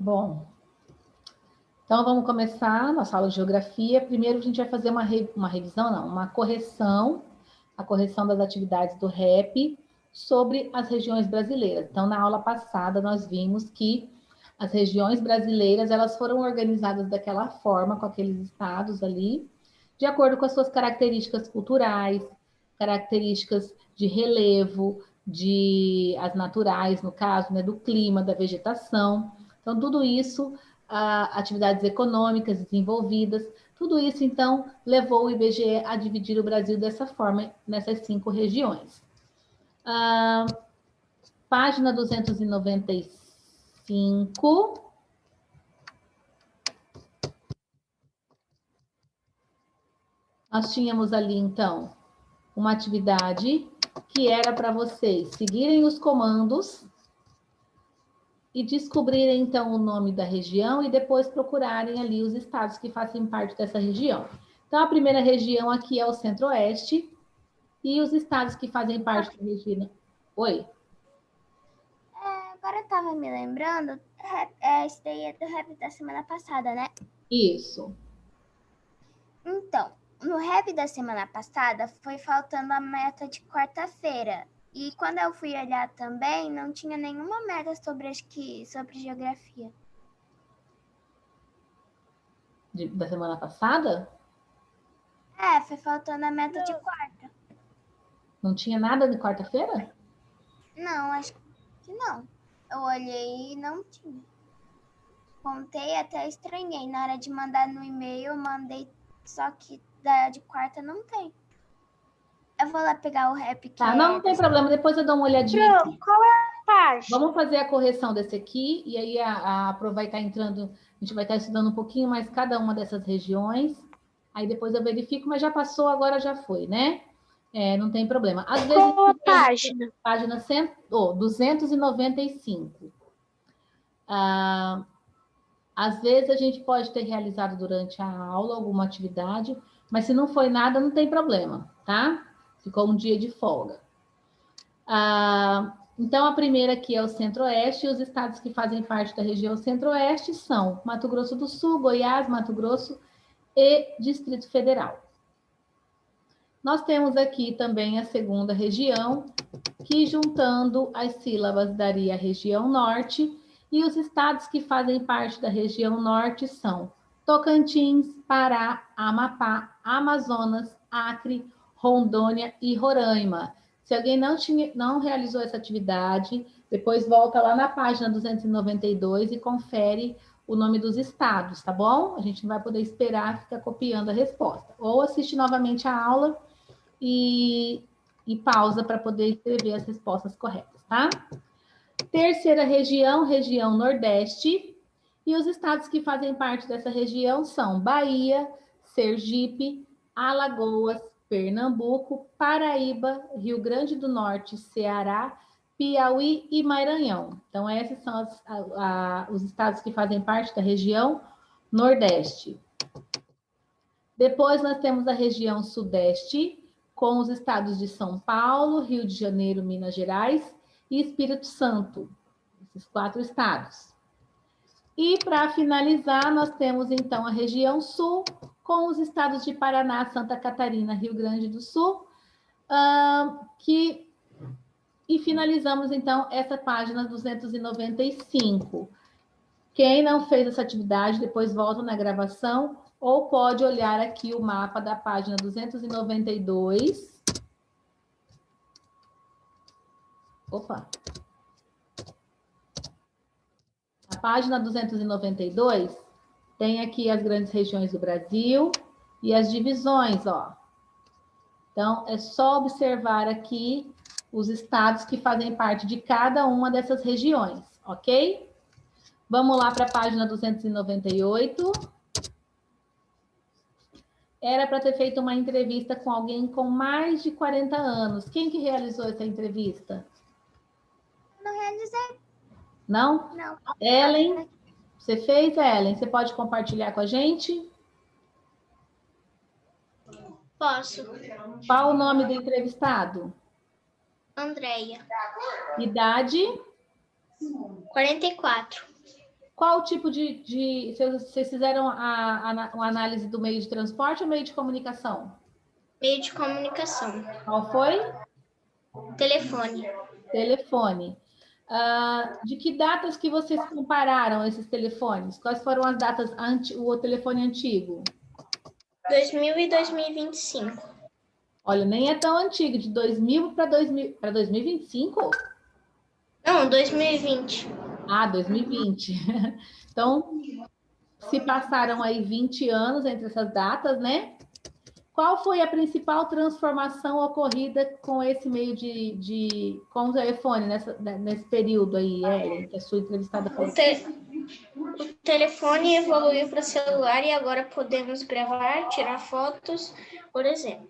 Bom, então vamos começar a nossa aula de geografia. Primeiro a gente vai fazer uma revisão, não, uma correção, a correção das atividades do REP sobre as regiões brasileiras. Então, na aula passada, nós vimos que as regiões brasileiras, elas foram organizadas daquela forma, com aqueles estados ali, de acordo com as suas características culturais, características de relevo, as naturais, no caso, né, do clima, da vegetação. Então, tudo isso, atividades econômicas desenvolvidas, tudo isso, então, levou o IBGE a dividir o Brasil dessa forma, nessas 5 regiões. Página 295. Nós tínhamos ali, então, uma atividade que era para vocês seguirem os comandos e descobrirem, então, o nome da região e depois procurarem ali os estados que fazem parte dessa região. Então, a primeira região aqui é o Centro-Oeste e os estados que fazem parte da região... Oi? Agora eu estava me lembrando, esse daí é do rap da semana passada, né? Isso. Então, no rap da semana passada, foi faltando a meta de quarta-feira. E quando eu fui olhar também, não tinha nenhuma meta sobre geografia. Da semana passada? Foi faltando a meta de quarta. Não tinha nada de quarta-feira? Não, acho que não. Eu olhei e não tinha. Contei, até estranhei. Na hora de mandar no e-mail, eu mandei, só que da de quarta não tem. Eu vou lá pegar o rap que não tem problema, depois eu dou uma olhadinha. Pro, qual é a página? Vamos fazer a correção desse aqui, e aí a Pro vai estar entrando, a gente vai estar estudando um pouquinho mais cada uma dessas regiões, aí depois eu verifico, mas já passou, agora já foi, né? Não tem problema. Às vezes, qual a página? Página 295. Às vezes a gente pode ter realizado durante a aula alguma atividade, mas se não foi nada, não tem problema, tá? Ficou um dia de folga. Então, a primeira aqui é o Centro-Oeste, e os estados que fazem parte da região Centro-Oeste são Mato Grosso do Sul, Goiás, Mato Grosso e Distrito Federal. Nós temos aqui também a segunda região, que juntando as sílabas daria a região Norte, e os estados que fazem parte da região Norte são Tocantins, Pará, Amapá, Amazonas, Acre, Rondônia e Roraima. Se alguém não realizou essa atividade, depois volta lá na página 292 e confere o nome dos estados, tá bom? A gente não vai poder esperar ficar copiando a resposta. Ou assiste novamente a aula e pausa para poder escrever as respostas corretas, tá? Terceira região, região Nordeste. E os estados que fazem parte dessa região são Bahia, Sergipe, Alagoas, Pernambuco, Paraíba, Rio Grande do Norte, Ceará, Piauí e Maranhão. Então, esses são os estados que fazem parte da região Nordeste. Depois, nós temos a região Sudeste, com os estados de São Paulo, Rio de Janeiro, Minas Gerais e Espírito Santo. Esses 4 estados. E, para finalizar, nós temos, então, a região Sul, com os estados de Paraná, Santa Catarina, Rio Grande do Sul, e finalizamos, então, essa página 295. Quem não fez essa atividade, depois volta na gravação, ou pode olhar aqui o mapa da página 292. Opa! A página 292 tem aqui as grandes regiões do Brasil e as divisões, ó. Então, é só observar aqui os estados que fazem parte de cada uma dessas regiões, ok? Vamos lá para a página 298. Era para ter feito uma entrevista com alguém com mais de 40 anos. Quem que realizou essa entrevista? Não realizei. Não? Não. Ellen, você fez, Ellen? Você pode compartilhar com a gente? Posso. Qual o nome do entrevistado? Andréia. Idade? 44. Qual tipo de vocês fizeram uma análise do meio de transporte ou meio de comunicação? Meio de comunicação. Qual foi? Telefone. Telefone. De que datas que vocês compararam esses telefones? Quais foram as datas, o telefone antigo? 2000 e 2025. Olha, nem é tão antigo, de 2000 para 2025? Não, 2020. Ah, 2020. Então, se passaram aí 20 anos entre essas datas, né? Qual foi a principal transformação ocorrida com esse meio com o telefone nesse período aí, Ellen, que a sua entrevistada falou? O telefone evoluiu para celular e agora podemos gravar, tirar fotos, por exemplo.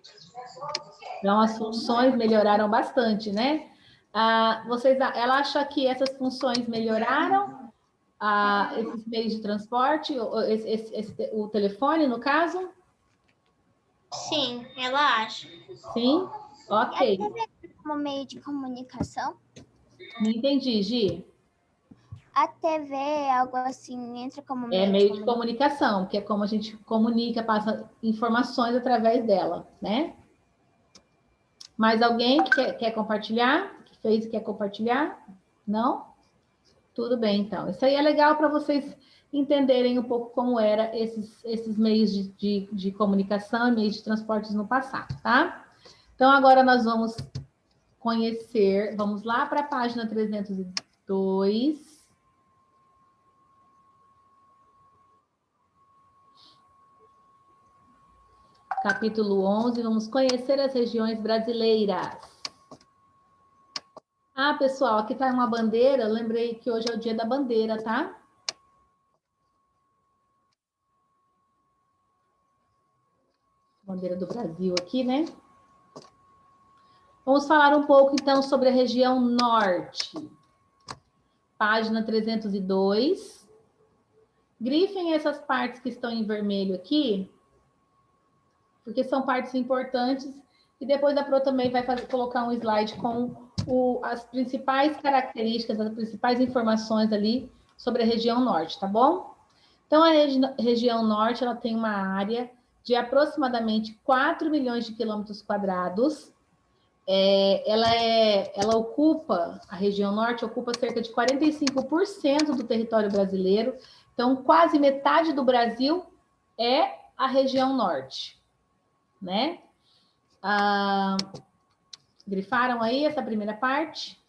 Então, as funções melhoraram bastante, né? Ela acha que essas funções melhoraram esses meios de transporte, o telefone, no caso? Sim, ela acha. Sim? Ok. E a TV como meio de comunicação? Não entendi, Gi. A TV é algo assim, entra como É meio meio de comunicação, que é como a gente comunica, passa informações através dela, né? Mais alguém que quer compartilhar? Que fez e quer compartilhar? Não? Tudo bem, então. Isso aí é legal para vocês entenderem um pouco como eram esses meios de comunicação e meios de transportes no passado, tá? Então, agora nós vamos conhecer, vamos lá para a página 302. Capítulo 11, vamos conhecer as regiões brasileiras. Pessoal, aqui está uma bandeira, lembrei que hoje é o dia da bandeira, tá? Bandeira do Brasil aqui, né? Vamos falar um pouco, então, sobre a região norte. Página 302. Grifem essas partes que estão em vermelho aqui, porque são partes importantes, e depois a Pro também vai colocar um slide com as principais características, as principais informações ali sobre a região norte, tá bom? Então, a região norte, ela tem uma área de aproximadamente 4 milhões de quilômetros quadrados. A região norte ocupa cerca de 45% do território brasileiro. Então, quase metade do Brasil é a região norte, né? Grifaram aí essa primeira parte?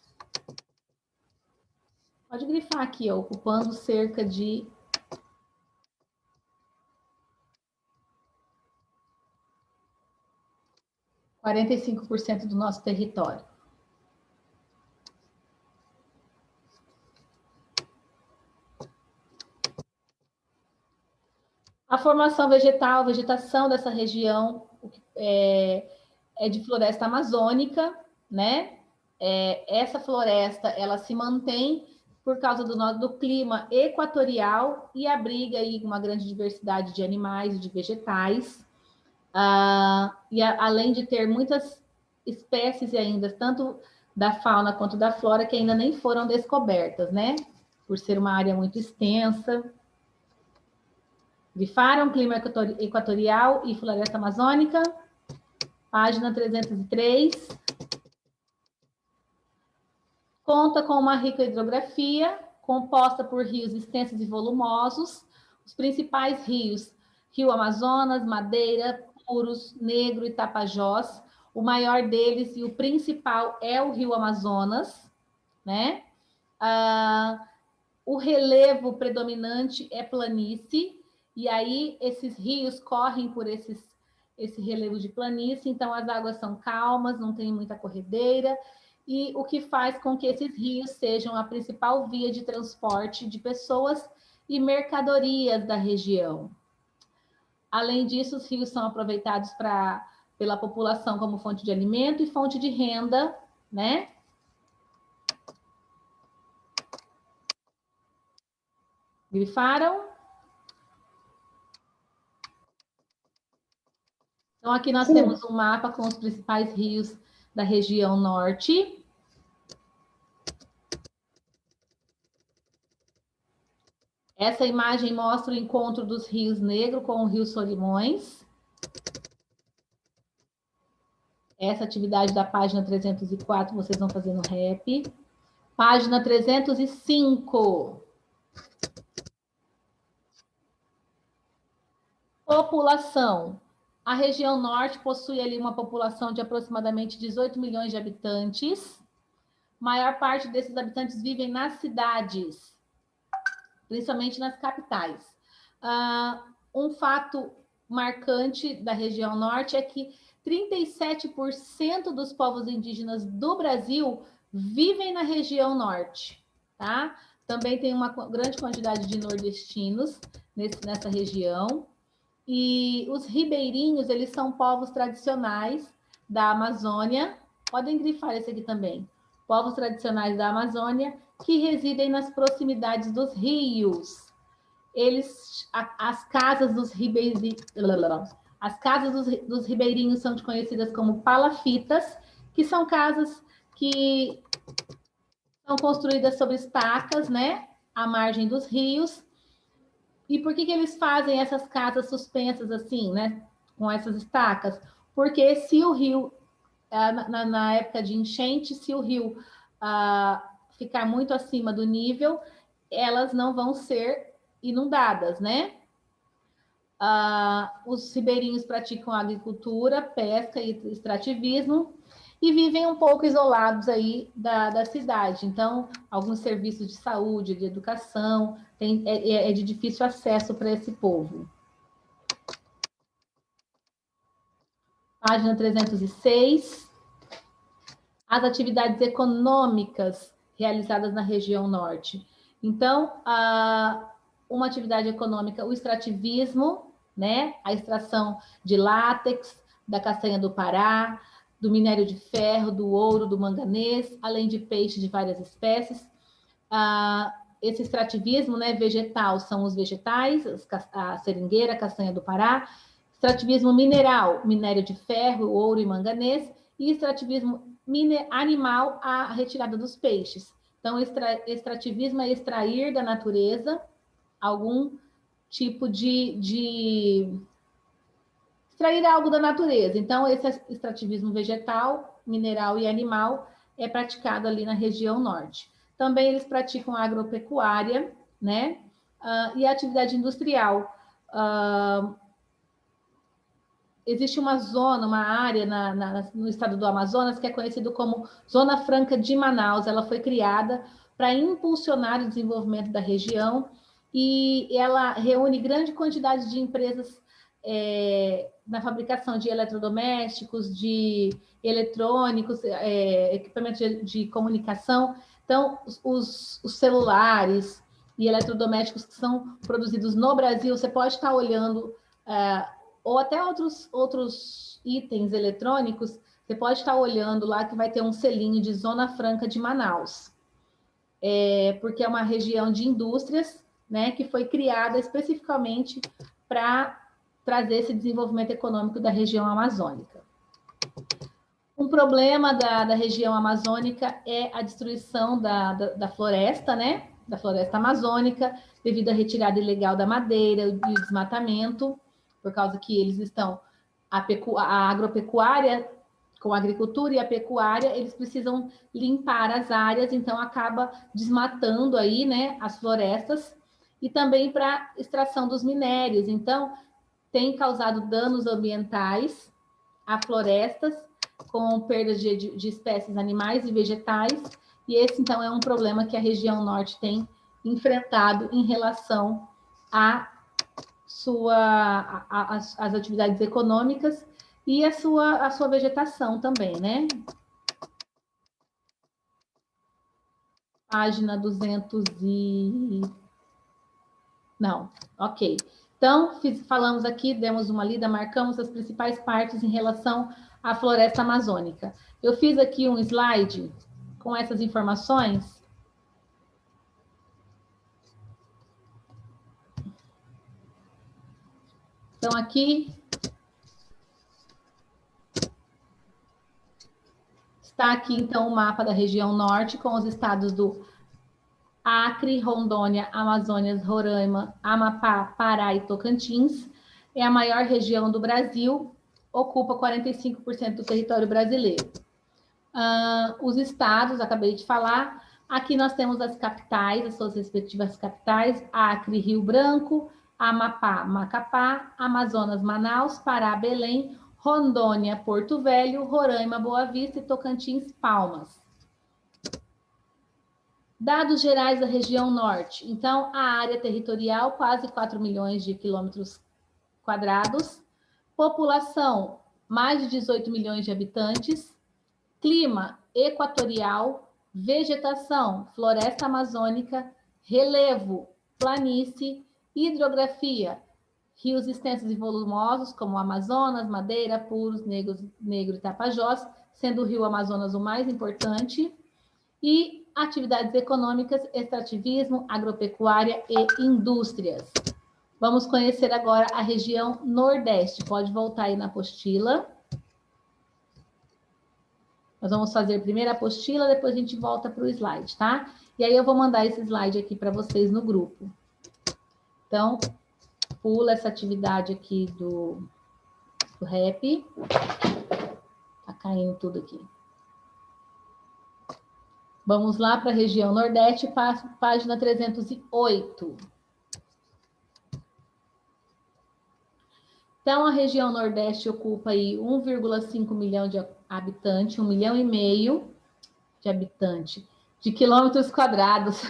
Pode grifar aqui, ó, ocupando cerca de 45% do nosso território. A formação vegetal, a vegetação dessa região é de floresta amazônica, né? Essa floresta, ela se mantém por causa do clima equatorial e abriga aí uma grande diversidade de animais e de vegetais. Além de ter muitas espécies ainda, tanto da fauna quanto da flora, que ainda nem foram descobertas, né? Por ser uma área muito extensa. Grifaram clima equatorial e floresta amazônica. Página 303. Conta com uma rica hidrografia, composta por rios extensos e volumosos. Os principais rios, Rio Amazonas, Madeira, Purus, Negro e Tapajós. O maior deles e o principal é o Rio Amazonas, né? O relevo predominante é planície, e aí esses rios correm por esse relevo de planície, então as águas são calmas, não tem muita corredeira, e o que faz com que esses rios sejam a principal via de transporte de pessoas e mercadorias da região. Além disso, os rios são aproveitados pela população como fonte de alimento e fonte de renda, né? Grifaram? Então, aqui nós temos um mapa com os principais rios da região norte. Essa imagem mostra o encontro dos rios Negro com o rio Solimões. Essa atividade da página 304, vocês vão fazer no REP. Página 305. População. A região norte possui ali uma população de aproximadamente 18 milhões de habitantes. Maior parte desses habitantes vivem nas cidades, principalmente nas capitais. Um fato marcante da região norte é que 37% dos povos indígenas do Brasil vivem na região norte, tá? Também tem uma grande quantidade de nordestinos nessa região. E os ribeirinhos, eles são povos tradicionais da Amazônia. Podem grifar esse aqui também. Povos tradicionais da Amazônia que residem nas proximidades dos rios. As casas dos ribeirinhos, dos ribeirinhos são conhecidas como palafitas, que são casas que são construídas sobre estacas, né, à margem dos rios. E por que eles fazem essas casas suspensas assim, né, com essas estacas? Porque se o rio, na época de enchente, se o rio ficar muito acima do nível, elas não vão ser inundadas, né? Os ribeirinhos praticam agricultura, pesca e extrativismo e vivem um pouco isolados aí da cidade. Então, alguns serviços de saúde, de educação, é de difícil acesso para esse povo. Página 306. As atividades econômicas realizadas na região norte. Então, uma atividade econômica, o extrativismo, né? A extração de látex, da castanha do Pará, do minério de ferro, do ouro, do manganês, além de peixe de várias espécies. Esse extrativismo, né, vegetal, são os vegetais, a seringueira, a castanha do Pará. Extrativismo mineral, minério de ferro, ouro e manganês. E extrativismo animal, a retirada dos peixes. Então, extrativismo é extrair da natureza algum tipo de extrair algo da natureza. Então, esse extrativismo vegetal, mineral e animal é praticado ali na região norte. Também eles praticam agropecuária, né? E a atividade industrial. Existe uma zona, uma área no estado do Amazonas que é conhecido como Zona Franca de Manaus. Ela foi criada para impulsionar o desenvolvimento da região e ela reúne grande quantidade de empresas na fabricação de eletrodomésticos, de eletrônicos, equipamentos de comunicação. Então, os celulares e eletrodomésticos que são produzidos no Brasil, você pode estar olhando, ou até outros itens eletrônicos, você pode estar olhando lá que vai ter um selinho de Zona Franca de Manaus. Porque é uma região de indústrias, né, que foi criada especificamente para trazer esse desenvolvimento econômico da região amazônica. Um problema da região amazônica é a destruição da floresta, né, da floresta amazônica, devido à retirada ilegal da madeira e o desmatamento, por causa que eles estão... A agropecuária, com a agricultura e a pecuária, eles precisam limpar as áreas, então acaba desmatando aí, né, as florestas, e também para extração dos minérios. Então, tem causado danos ambientais a florestas, com perdas de espécies animais e vegetais, e esse, então, é um problema que a região norte tem enfrentado em relação às atividades econômicas e a sua vegetação também, né? Página 200 e... Não, ok. Então, falamos aqui, demos uma lida, marcamos as principais partes em relação à floresta amazônica. Eu fiz aqui um slide com essas informações. Então, aqui está aqui, então, o mapa da região norte com os estados do Acre, Rondônia, Amazonas, Roraima, Amapá, Pará e Tocantins. É a maior região do Brasil, ocupa 45% do território brasileiro. Os estados, acabei de falar, aqui nós temos as capitais, as suas respectivas capitais, Acre, Rio Branco, Amapá, Macapá, Amazonas, Manaus, Pará, Belém, Rondônia, Porto Velho, Roraima, Boa Vista e Tocantins, Palmas. Dados gerais da região norte. Então, a área territorial, quase 4 milhões de quilômetros quadrados. População, mais de 18 milhões de habitantes. Clima, equatorial. Vegetação, floresta amazônica. Relevo, planície. Hidrografia, rios extensos e volumosos, como Amazonas, Madeira, Puros, Negro e Tapajós, sendo o rio Amazonas o mais importante. E atividades econômicas, extrativismo, agropecuária e indústrias. Vamos conhecer agora a região Nordeste. Pode voltar aí na apostila. Nós vamos fazer primeiro a apostila, depois a gente volta para o slide, tá? E aí eu vou mandar esse slide aqui para vocês no grupo. Então, pula essa atividade aqui do REP. Tá caindo tudo aqui. Vamos lá para a região Nordeste, página 308. Então, a região Nordeste ocupa aí 1,5 milhão de habitantes, 1,5 milhão de habitantes, de quilômetros quadrados.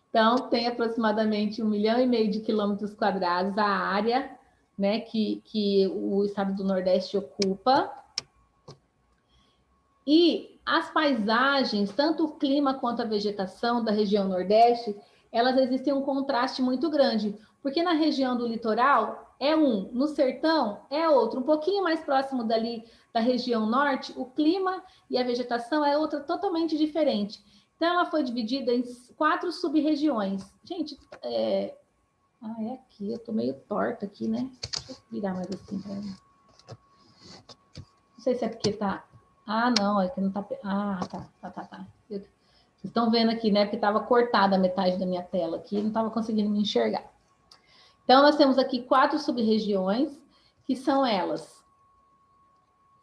Então, tem aproximadamente 1,5 milhão de quilômetros quadrados a área, né, que o estado do Nordeste ocupa. E as paisagens, tanto o clima quanto a vegetação da região Nordeste, elas existem um contraste muito grande, porque na região do litoral é um, no sertão é outro, um pouquinho mais próximo dali da região norte, o clima e a vegetação é outra totalmente diferente. Então, ela foi dividida em 4 sub-regiões. Gente, é aqui, eu tô meio torta aqui, né? Deixa eu virar mais assim para mim. Não sei se é porque tá... Ah, não, é que não tá... Ah, tá. Vocês estão vendo aqui, né? Porque estava cortada a metade da minha tela aqui, não estava conseguindo me enxergar. Então, nós temos aqui 4 sub-regiões, que são elas.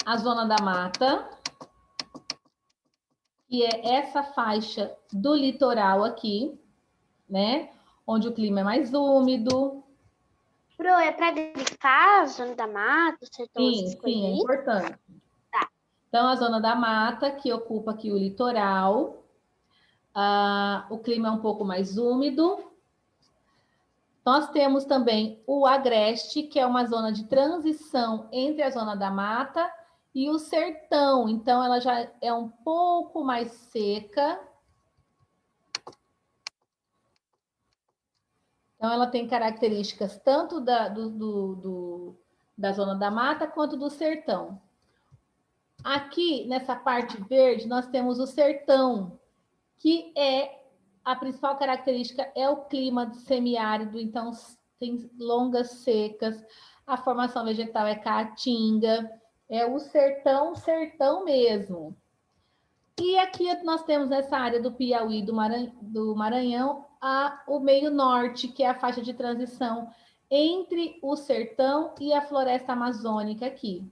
A Zona da Mata, que é essa faixa do litoral aqui, né? Onde o clima é mais úmido. Pro, é para grifar a Zona da Mata, Sim, é importante. Tá. Então, a Zona da Mata, que ocupa aqui o litoral. O clima é um pouco mais úmido. Nós temos também o Agreste, que é uma zona de transição entre a Zona da Mata e o sertão. Então, ela já é um pouco mais seca. Então, ela tem características tanto da Zona da Mata quanto do sertão. Aqui, nessa parte verde, nós temos o sertão, que a principal característica é o clima semiárido, então tem longas secas, a formação vegetal é caatinga, é o sertão mesmo. E aqui nós temos nessa área do Piauí, do Maranhão, o meio norte, que é a faixa de transição entre o sertão e a floresta amazônica aqui.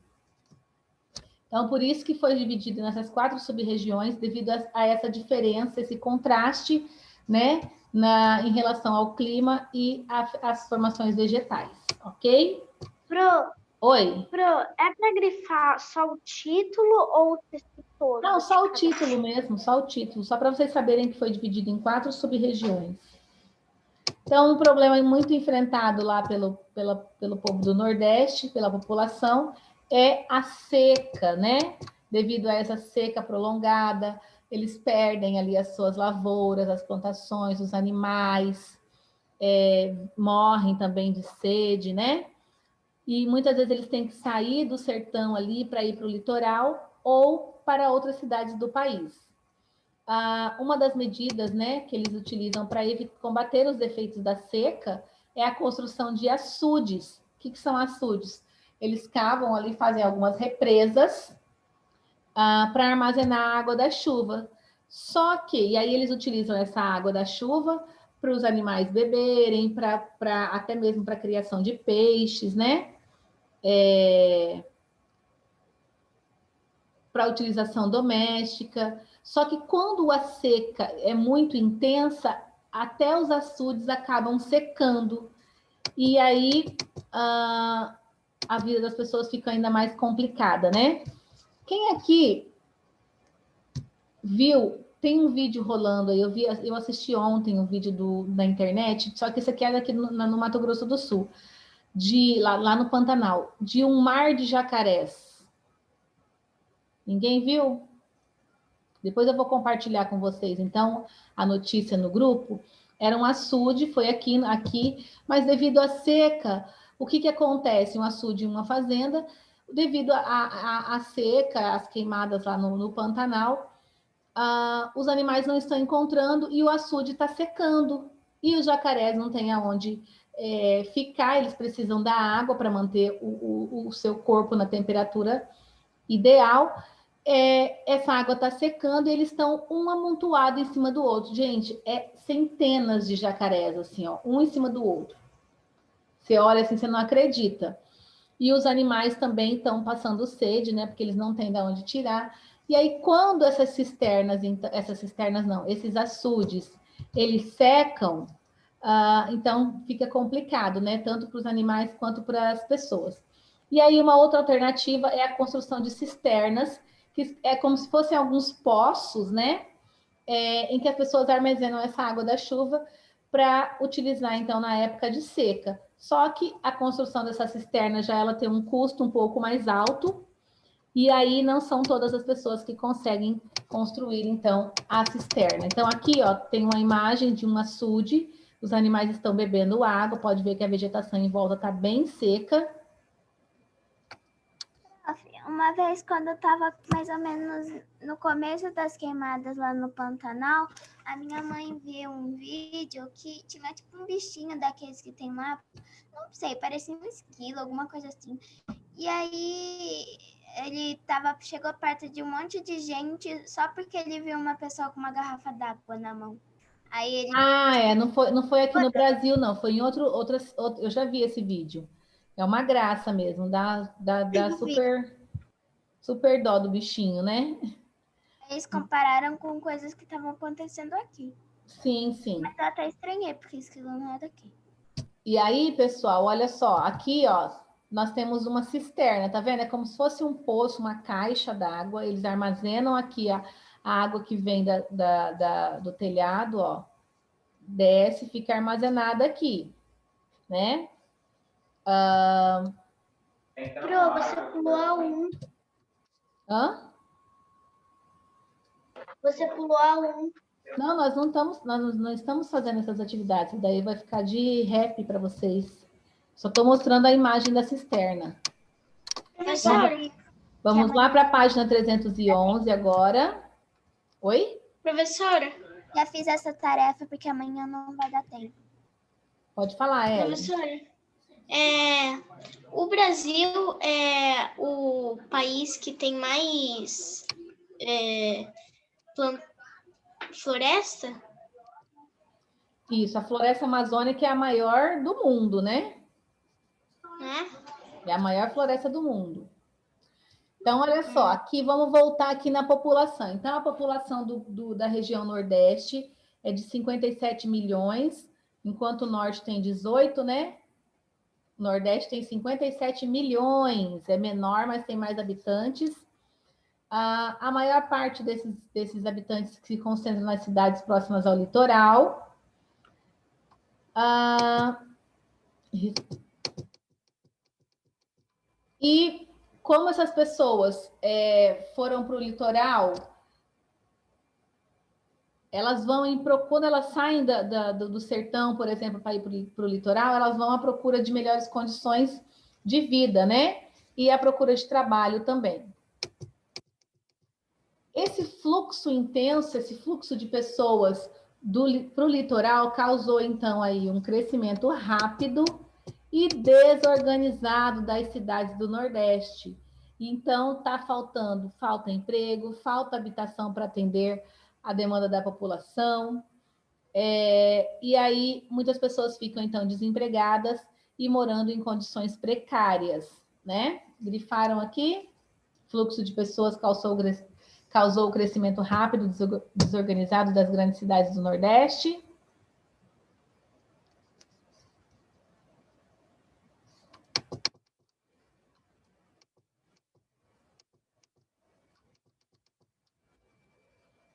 Então, por isso que foi dividido nessas 4 sub-regiões, devido a essa diferença, esse contraste, né, em relação ao clima e às formações vegetais, ok? Oi? Pro, é para grifar só o título ou o texto todo? Não, só o título mesmo, só o título, só para vocês saberem que foi dividido em 4 sub-regiões. Então, um problema muito enfrentado lá pelo povo do Nordeste, pela população, é a seca, né? Devido a essa seca prolongada, eles perdem ali as suas lavouras, as plantações, os animais, morrem também de sede, né? E muitas vezes eles têm que sair do sertão ali para ir para o litoral ou para outras cidades do país. Uma das medidas, né, que eles utilizam para combater os efeitos da seca é a construção de açudes. O que são açudes? Eles cavam ali, fazem algumas represas para armazenar a água da chuva. Só que, e aí eles utilizam essa água da chuva para os animais beberem, até mesmo para a criação de peixes, né? Para utilização doméstica. Só que quando a seca é muito intensa, até os açudes acabam secando. E aí a vida das pessoas fica ainda mais complicada, né? Quem aqui viu, tem um vídeo rolando aí, eu assisti ontem um vídeo da internet, só que esse aqui é daqui no Mato Grosso do Sul, lá no Pantanal, de um mar de jacarés. Ninguém viu? Depois eu vou compartilhar com vocês, então, a notícia no grupo. Era um açude, foi aqui, mas devido à seca, o que acontece? Um açude em uma fazenda, devido à seca, às queimadas lá no Pantanal, os animais não estão encontrando e o açude está secando. E os jacarés não têm aonde ficar, eles precisam da água para manter o seu corpo na temperatura ideal. Essa água está secando e eles estão um amontoado em cima do outro. Gente, centenas de jacarés, assim, ó, um em cima do outro. Você olha assim, você não acredita. E os animais também estão passando sede, né? Porque eles não têm de onde tirar. E aí, quando esses açudes, eles secam, então fica complicado, né? Tanto para os animais quanto para as pessoas. E aí, uma outra alternativa é a construção de cisternas, que é como se fossem alguns poços, né? Em que as pessoas armazenam essa água da chuva para utilizar, então, na época de seca. Só que a construção dessa cisterna ela tem um custo um pouco mais alto, e aí não são todas as pessoas que conseguem construir, então, a cisterna. Então, aqui, ó, tem uma imagem de um açude, os animais estão bebendo água, pode ver que a vegetação em volta está bem seca. Uma vez, quando eu estava mais ou menos no começo das queimadas lá no Pantanal, a minha mãe viu um vídeo que tinha tipo um bichinho daqueles que tem lá, não sei, parecia um esquilo, alguma coisa assim. E aí ele chegou perto de um monte de gente só porque ele viu uma pessoa com uma garrafa d'água na mão. Aí ele... não foi aqui no Brasil, não, foi em outro, eu já vi esse vídeo. É uma graça mesmo, dá super dó do bichinho, né? Eles compararam com coisas que estavam acontecendo aqui. Sim, sim. Mas eu até estranhei, porque esquilo não é daqui. E aí, pessoal, olha só, aqui, ó, nós temos uma cisterna, tá vendo? É como se fosse um poço, uma caixa d'água, eles armazenam aqui a água que vem do telhado, ó, desce, fica armazenada aqui, né? Pro, você pulou a 1. Hã? Você pulou a 1. Não, nós não estamos fazendo essas atividades, daí vai ficar de rap para vocês. Só estou mostrando a imagem da cisterna. Vamos lá para a página 311 agora. Oi? Professora? Já fiz essa tarefa porque amanhã não vai dar tempo. Pode falar, Ellen. Professora, o Brasil é o país que tem mais floresta? Isso, a floresta amazônica é a maior do mundo, né? É a maior floresta do mundo. Então, olha só, aqui vamos voltar aqui na população. Então, a população da região Nordeste é de 57 milhões, enquanto o Norte tem 18, né? O Nordeste tem 57 milhões, é menor, mas tem mais habitantes. A maior parte desses habitantes se concentram nas cidades próximas ao litoral. E como essas pessoas foram para o litoral, elas vão quando elas saem do sertão, por exemplo, para ir para o litoral, elas vão à procura de melhores condições de vida, né? E à procura de trabalho também. Esse fluxo intenso, esse fluxo de pessoas para o litoral causou, então, aí um crescimento rápido e desorganizado das cidades do Nordeste. Então, falta emprego, falta habitação para atender a demanda da população. E aí, muitas pessoas ficam, então, desempregadas e morando em condições precárias, né? Grifaram aqui, fluxo de pessoas causou o crescimento rápido, desorganizado das grandes cidades do Nordeste.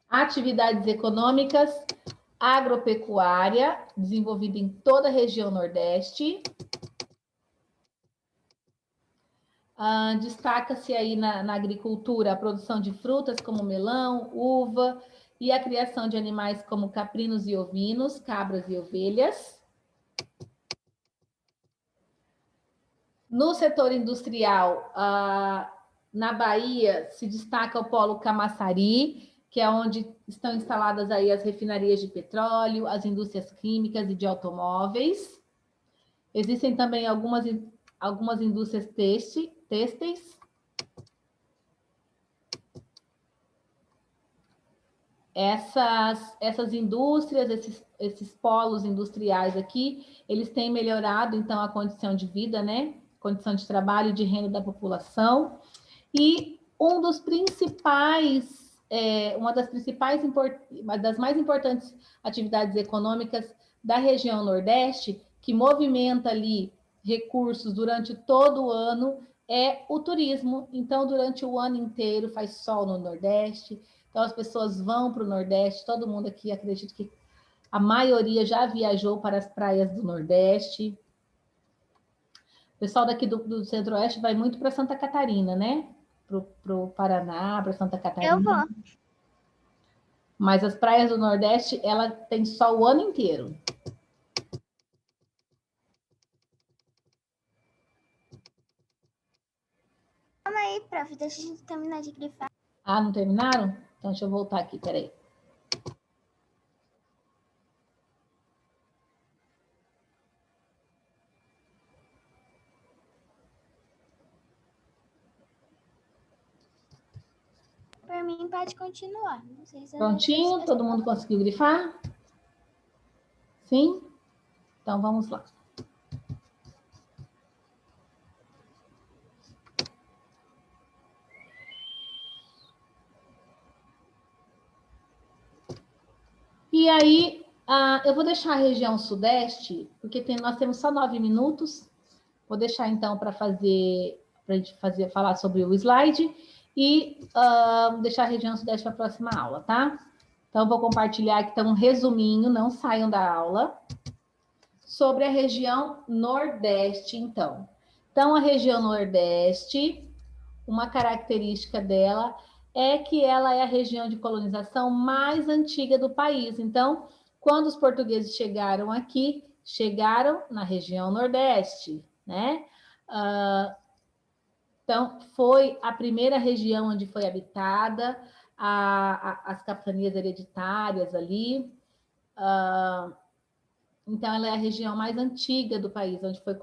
Atividades econômicas, agropecuária, desenvolvida em toda a região Nordeste. Destaca-se aí na agricultura a produção de frutas como melão, uva e a criação de animais como caprinos e ovinos, cabras e ovelhas. No setor industrial, na Bahia, se destaca o polo Camaçari, que é onde estão instaladas aí as refinarias de petróleo, as indústrias químicas e de automóveis. Existem também algumas indústrias têxteis. Essas indústrias, esses polos industriais aqui, eles têm melhorado, então, a condição de vida, né? Condição de trabalho e de renda da população. E uma das mais importantes atividades econômicas da região Nordeste, que movimenta ali recursos durante todo o ano, é o turismo. Então, durante o ano inteiro faz sol no Nordeste, então as pessoas vão para o Nordeste, todo mundo aqui, acredito que a maioria já viajou para as praias do Nordeste. O pessoal daqui do Centro-Oeste vai muito para Santa Catarina, né? Para o Paraná, para Santa Catarina. Eu vou. Mas as praias do Nordeste, ela tem sol o ano inteiro. Calma aí, prof, deixa a gente terminar de grifar. Ah, não terminaram? Então, deixa eu voltar aqui, peraí. Por mim, pode continuar. Não sei se Prontinho? Todo mundo conseguiu grifar? Sim? Então, vamos lá. E aí, eu vou deixar a região Sudeste, porque nós temos só 9 minutos. Vou deixar, então, para a gente falar sobre o slide e deixar a região Sudeste para a próxima aula, tá? Então, vou compartilhar aqui um resuminho, não saiam da aula, sobre a região Nordeste, então. Então, a região Nordeste, uma característica dela é que ela é a região de colonização mais antiga do país. Então, quando os portugueses chegaram aqui, chegaram na região Nordeste, né? Então, foi a primeira região onde foi habitada, as capitanias hereditárias ali. Então, ela é a região mais antiga do país, onde foi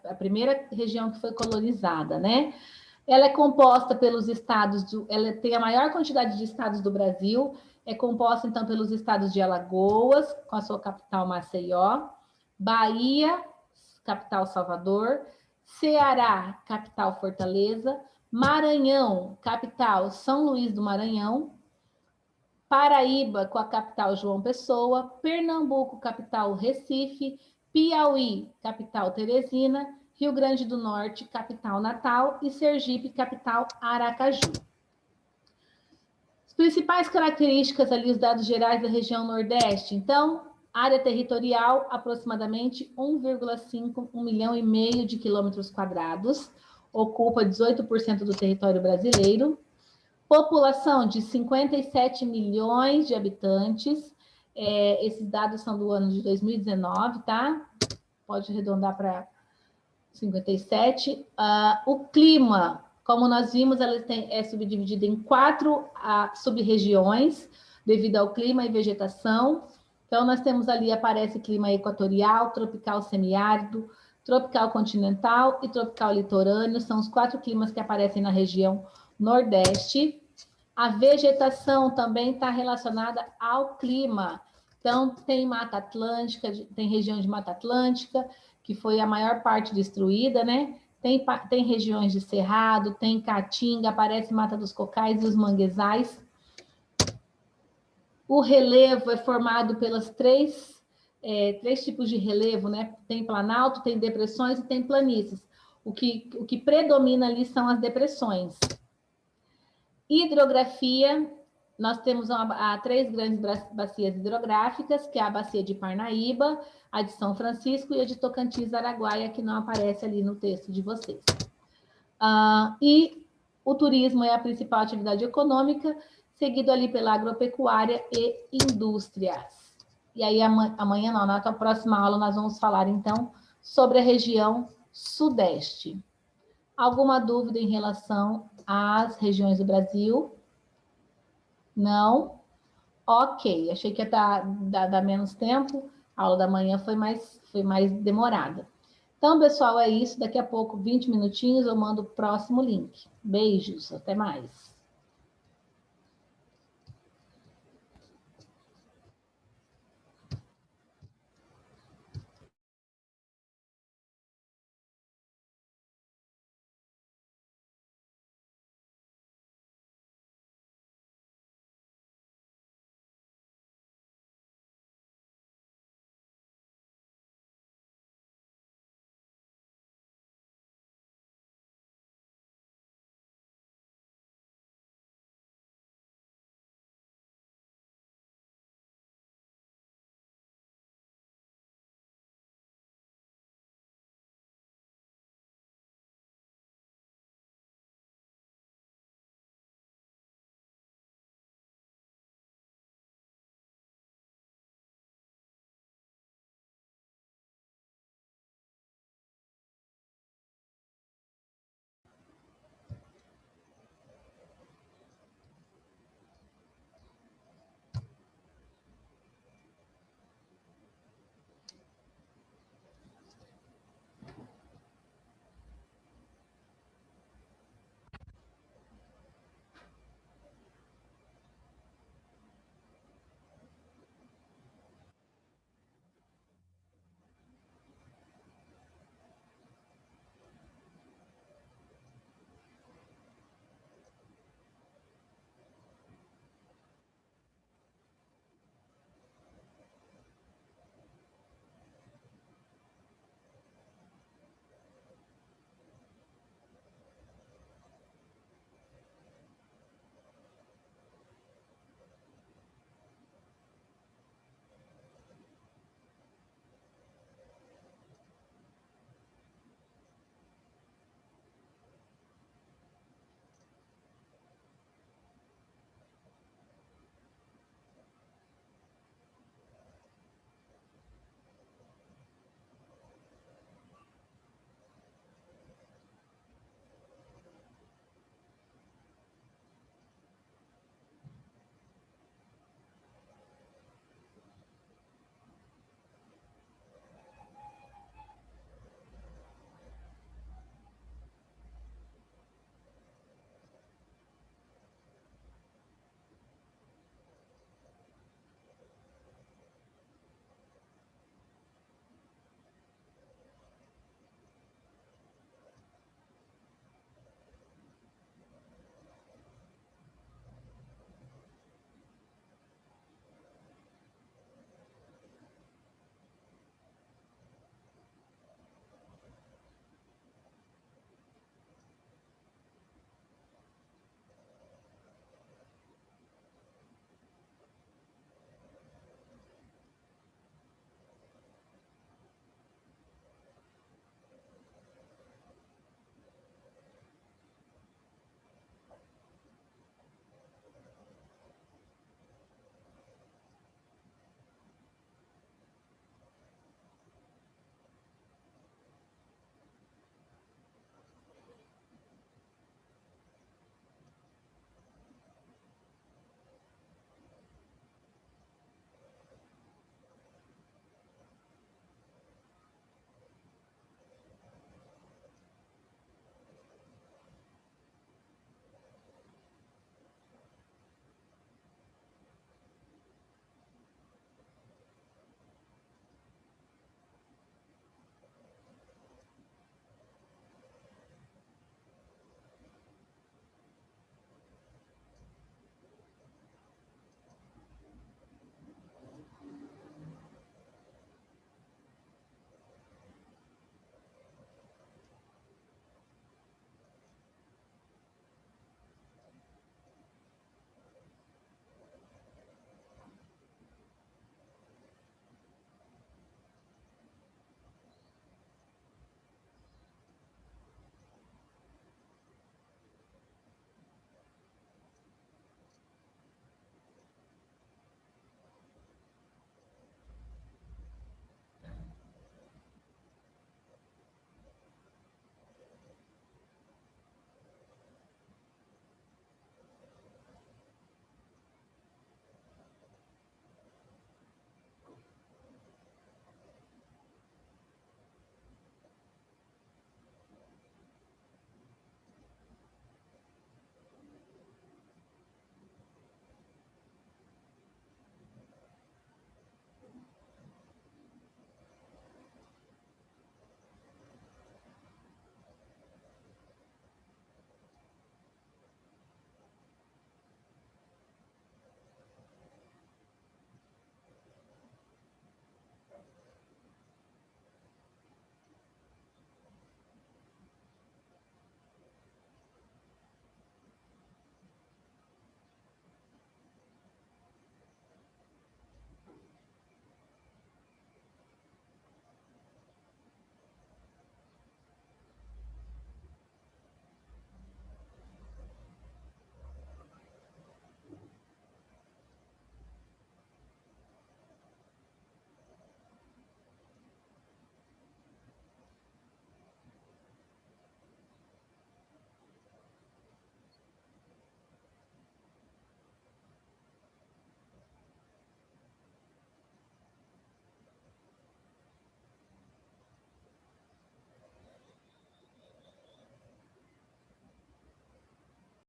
a primeira região que foi colonizada, né? Ela é composta pelos estados, ela tem a maior quantidade de estados do Brasil, é composta, então, pelos estados de Alagoas, com a sua capital Maceió, Bahia, capital Salvador, Ceará, capital Fortaleza, Maranhão, capital São Luís do Maranhão, Paraíba, com a capital João Pessoa, Pernambuco, capital Recife, Piauí, capital Teresina, Rio Grande do Norte, capital Natal, e Sergipe, capital Aracaju. As principais características ali, os dados gerais da região Nordeste. Então, área territorial, aproximadamente 1,5 milhão e meio de quilômetros quadrados, ocupa 18% do território brasileiro. População de 57 milhões de habitantes. Esses dados são do ano de 2019, tá? Pode arredondar para 57. O clima, como nós vimos, ela é subdividida em 4 sub-regiões, devido ao clima e vegetação. Então, nós temos ali, aparece clima equatorial, tropical semiárido, tropical continental e tropical litorâneo. São os 4 climas que aparecem na região Nordeste. A vegetação também está relacionada ao clima. Então, tem Mata Atlântica, tem região de Mata Atlântica, que foi a maior parte destruída, né? Tem regiões de cerrado, tem caatinga, aparece Mata dos Cocais e os manguezais. O relevo é formado pelas três tipos de relevo, né? Tem planalto, tem depressões e tem planícies. O que predomina ali são as depressões. Hidrografia, nós temos três grandes bacias hidrográficas, que é a bacia de Parnaíba, a de São Francisco e a de Tocantins-Araguaia, que não aparece ali no texto de vocês. E o turismo é a principal atividade econômica, seguido ali pela agropecuária e indústrias. E aí, amanhã, não, na próxima aula, nós vamos falar, então, sobre a região sudeste. Alguma dúvida em relação às regiões do Brasil? Não? Ok, achei que ia dar menos tempo, a aula da manhã foi mais demorada. Então, pessoal, é isso. Daqui a pouco, 20 minutinhos, eu mando o próximo link. Beijos, até mais.